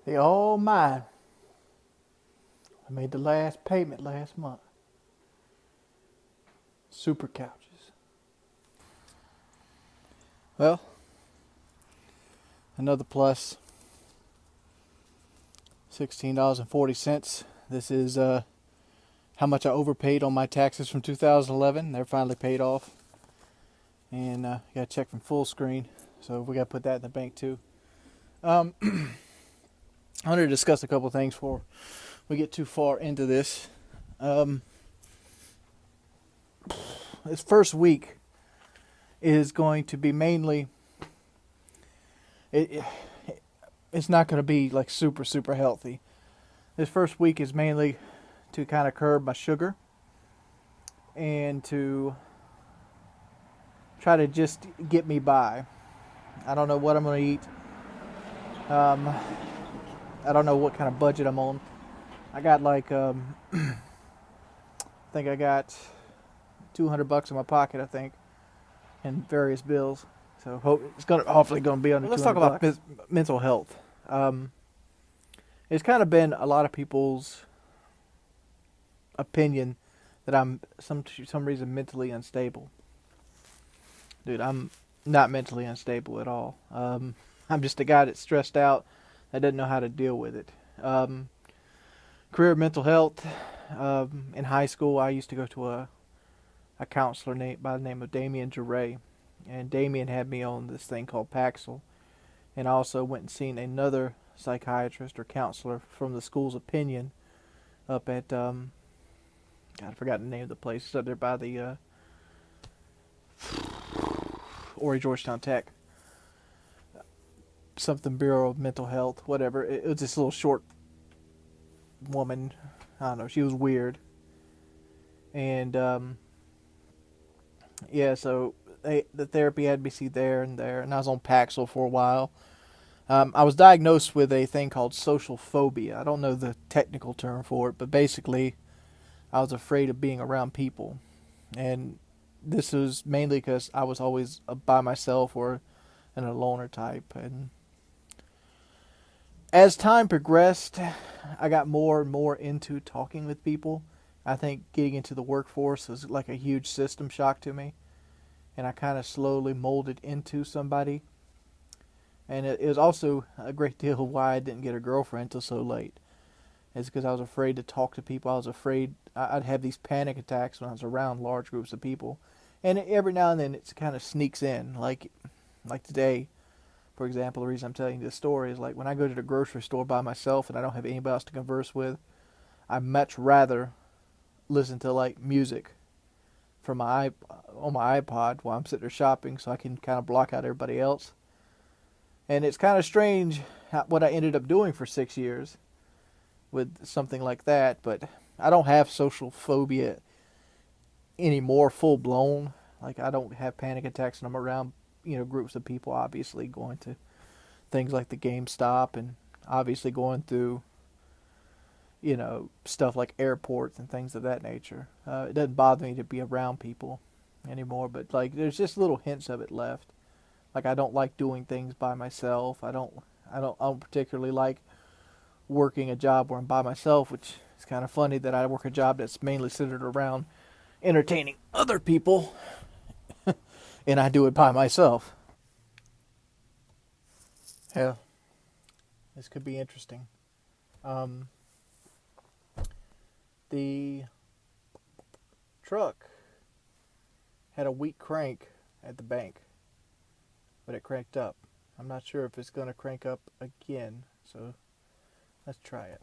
They all mine. I made the last payment last month. Super couches. Well, another plus. $16.40. This is how much I overpaid on my taxes from 2011. They're finally paid off. And got a check from Full Screen. So we got to put that in the bank too. I wanted to discuss a couple things before we get too far into this. This first week is going to be mainly... It's not going to be like super healthy. This first week is mainly to kind of curb my sugar and to try to just get me by. I don't know what I'm going to eat. I don't know what kind of budget I'm on. I got like I think I got $200 in my pocket, I think, and various bills. So hopefully going to be under. Let's talk about mental health. It's kind of been a lot of people's opinion that I'm some reason mentally unstable. Dude, I'm not mentally unstable at all. I'm just a guy that's stressed out, that doesn't know how to deal with it. Career mental health. In high school, I used to go to a counselor by the name of Damien Duray. And Damien had me on this thing called Paxil. And I also went and seen another psychiatrist or counselor from the school's opinion up at, God, I forgot the name of the place. It's up there by the Horry Georgetown Tech. Something Bureau of Mental Health, whatever. It was this little short woman. I don't know. She was weird. And, yeah, so the therapy had me see there, and I was on Paxil for a while. I was diagnosed with a thing called social phobia. I don't know the technical term for it, but basically I was afraid of being around people. And this was mainly because I was always by myself or an loner type. And as time progressed, I got more and more into talking with people. I think getting into the workforce was like a huge system shock to me. And I kind of slowly molded into somebody. And it was also a great deal of why I didn't get a girlfriend until so late. It's because I was afraid to talk to people. I was afraid I'd have these panic attacks when I was around large groups of people. And every now and then it kind of sneaks in. Like today, for example, the reason I'm telling you this story is like when I go to the grocery store by myself and I don't have anybody else to converse with, I much rather listen to like music from on my iPod while I'm sitting there shopping, so I can kind of block out everybody else. And it's kind of strange what I ended up doing for 6 years with something like that, but I don't have social phobia anymore full blown. Like I don't have panic attacks when I'm around, groups of people, obviously going to things like the GameStop and obviously going through stuff like airports and things of that nature. It doesn't bother me to be around people anymore, but like there's just little hints of it left. Like I don't like doing things by myself. I don't particularly like working a job where I'm by myself, which is kind of funny that I work a job that's mainly centered around entertaining other people, and I do it by myself. Yeah, this could be interesting. The truck had a weak crank at the bank, but it cranked up. I'm not sure if it's going to crank up again, so let's try it.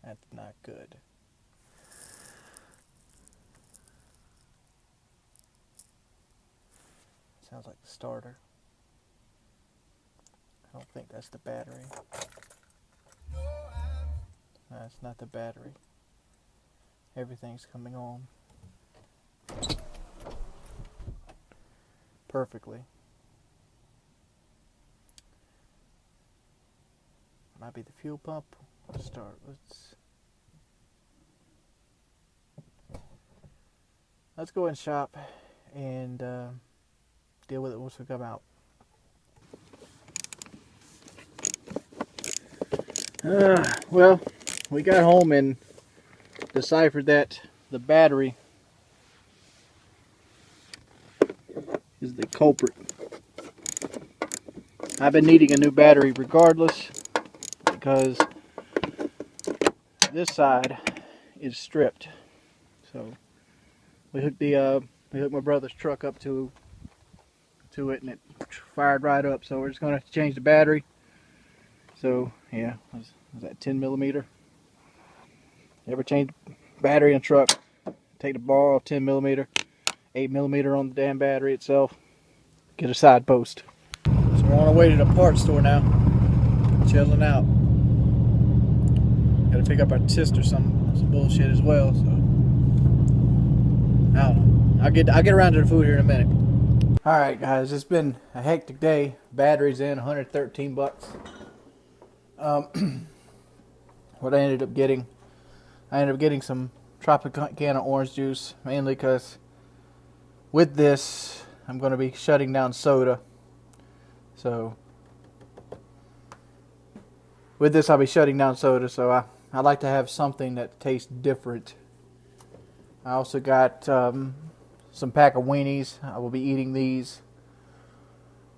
That's not good. Sounds like the starter. I don't think that's the battery. No, it's not the battery. Everything's coming on perfectly. Might be the fuel pump. Let's start. let's go and shop and deal with it once we come out. Well, we got home and deciphered that the battery is the culprit. I've been needing a new battery regardless because this side is stripped. So we hooked my brother's truck up to it, and it fired right up. So we're just gonna have to change the battery. So yeah, was that 10 millimeter? Ever change battery in a truck? Take the bar off 10 millimeter, 8 millimeter on the damn battery itself. Get a side post. So we're on our way to the parts store now. Chilling out. Got to pick up our test or some bullshit as well. So I don't know. I'll get around to the food here in a minute. All right, guys. It's been a hectic day. Batteries in, $113. What I ended up getting some Tropicana orange juice, mainly because with this I'm going to be shutting down soda. So with this I'll be shutting down soda, so I like to have something that tastes different. I also got some pack of weenies. I will be eating these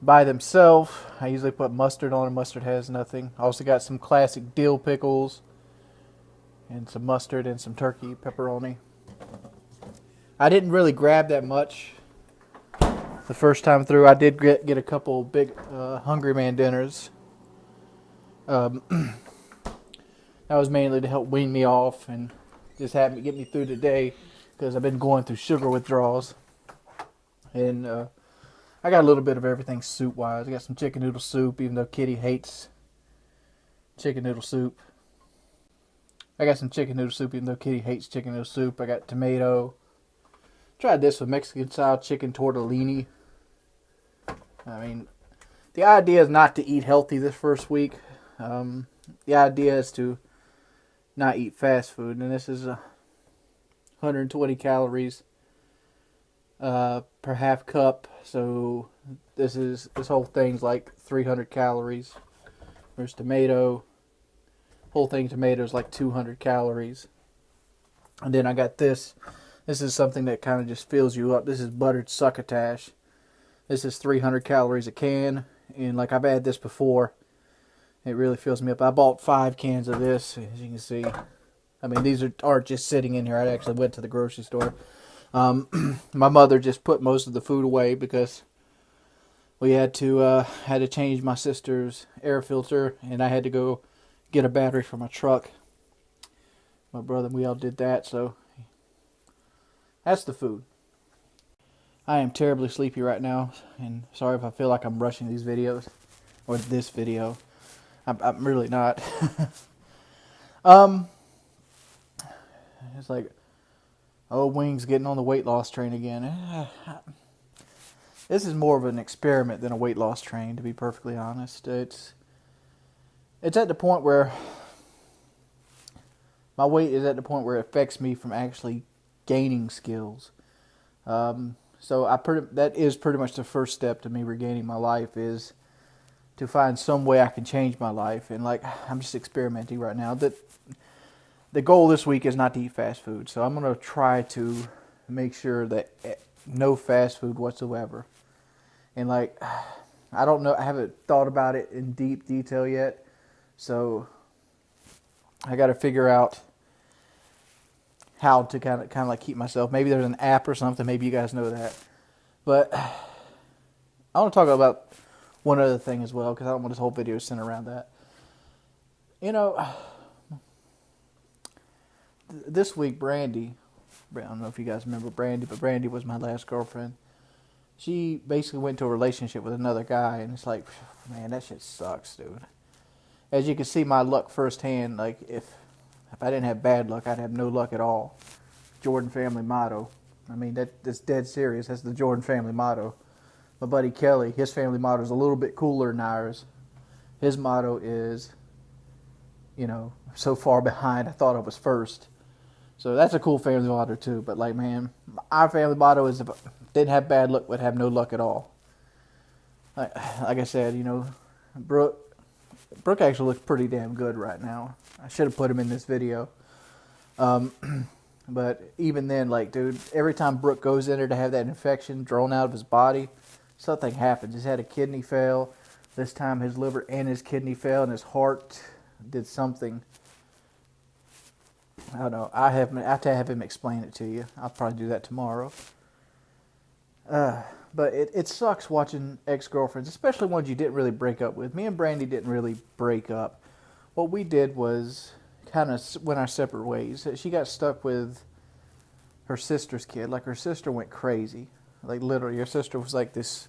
by themselves. I usually put mustard on, and mustard has nothing. I also got some classic dill pickles and some mustard and some turkey pepperoni. I didn't really grab that much the first time through. I did get a couple big Hungry Man dinners. That was mainly to help wean me off and just have me get me through the day, because I've been going through sugar withdrawals. And I got a little bit of everything soup-wise. I got some chicken noodle soup, even though Kitty hates chicken noodle soup. I got some chicken noodle soup, even though Kitty hates chicken noodle soup. I got tomato. Tried this with Mexican-style chicken tortellini. I mean, the idea is not to eat healthy this first week. The idea is to not eat fast food. And this is 120 calories per half cup. So this whole thing's like 300 calories. There's tomato. Whole thing tomato is like 200 calories. And then I got this. This is something that kind of just fills you up. This is buttered succotash. This is 300 calories a can. And like I've had this before, it really fills me up. I bought 5 cans of this, as you can see. I mean, these aren't just sitting in here. I actually went to the grocery store. My mother just put most of the food away because we had to change my sister's air filter, and I had to go get a battery for my truck. My brother and we all did that, so that's the food. I am terribly sleepy right now, and sorry if I feel like I'm rushing these videos, or this video. I'm really not. It's like, oh, Wings getting on the weight loss train again. This is more of an experiment than a weight loss train, to be perfectly honest. It's at the point where my weight is at the point where it affects me from actually gaining skills. So that is pretty much the first step to me regaining my life, is to find some way I can change my life. And like, I'm just experimenting right now. The goal this week is not to eat fast food. So I'm going to try to make sure that no fast food whatsoever. And like, I don't know, I haven't thought about it in deep detail yet. So I got to figure out how to kind of like keep myself. Maybe there's an app or something. Maybe you guys know that. But I want to talk about one other thing as well, because I don't want this whole video centered around that. You know, this week Brandy, I don't know if you guys remember Brandy, but Brandy was my last girlfriend. She basically went into a relationship with another guy, and it's like, man, that shit sucks, dude. As you can see, my luck firsthand, like, if I didn't have bad luck, I'd have no luck at all. Jordan family motto. I mean, that's dead serious. That's the Jordan family motto. My buddy Kelly, his family motto is a little bit cooler than ours. His motto is, you know, so far behind, I thought I was first. So that's a cool family motto too. But like, man, our family motto is if didn't have bad luck, would have no luck at all. Like I said, you know, Brooke actually looks pretty damn good right now. I should have put him in this video. But even then, like, dude, every time Brooke goes in there to have that infection drawn out of his body, something happens. He's had a kidney fail. This time his liver and his kidney failed, and his heart did something. I don't know. I have to have him explain it to you. I'll probably do that tomorrow. But it sucks watching ex-girlfriends, especially ones you didn't really break up with. Me and Brandy didn't really break up. What we did was kind of went our separate ways. She got stuck with her sister's kid. Like, her sister went crazy. Like, literally, her sister was like this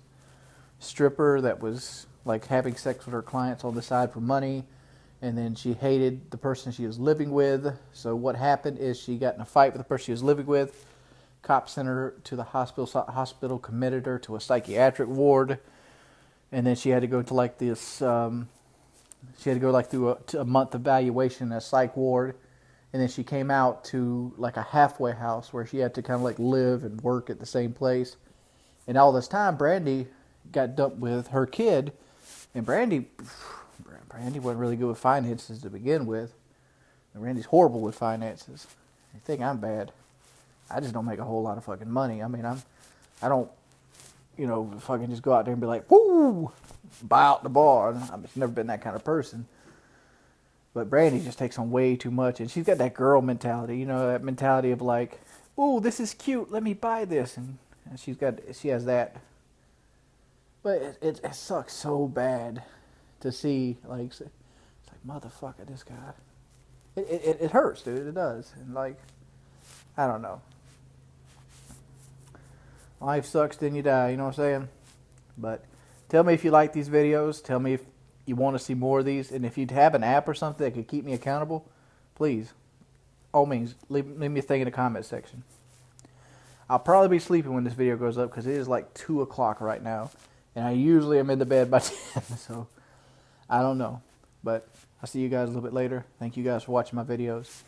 stripper that was like having sex with her clients on the side for money. And then she hated the person she was living with. So what happened is she got in a fight with the person she was living with. Cops sent her to the hospital. Hospital committed her to a psychiatric ward, and then she had to go to like this. She had to go like through a month evaluation in a psych ward, and then she came out to like a halfway house where she had to kind of like live and work at the same place. And all this time, Brandy got dumped with her kid, and Brandy wasn't really good with finances to begin with. And Brandy's horrible with finances. You think I'm bad? I just don't make a whole lot of fucking money. I mean, I don't, you know, fucking just go out there and be like, woo, buy out the bar. I've just never been that kind of person. But Brandy just takes on way too much, and she's got that girl mentality, you know, that mentality of like, ooh, this is cute, let me buy this, and she has that. But it sucks so bad to see, like, it's like, motherfucker, this guy. It hurts, dude. It does, and like, I don't know. Life sucks, then you die, you know what I'm saying? But tell me if you like these videos. Tell me if you want to see more of these. And if you have an app or something that could keep me accountable, please, all means, leave me a thing in the comment section. I'll probably be sleeping when this video goes up because it is like 2 o'clock right now. And I usually am in the bed by 10, so I don't know. But I'll see you guys a little bit later. Thank you guys for watching my videos.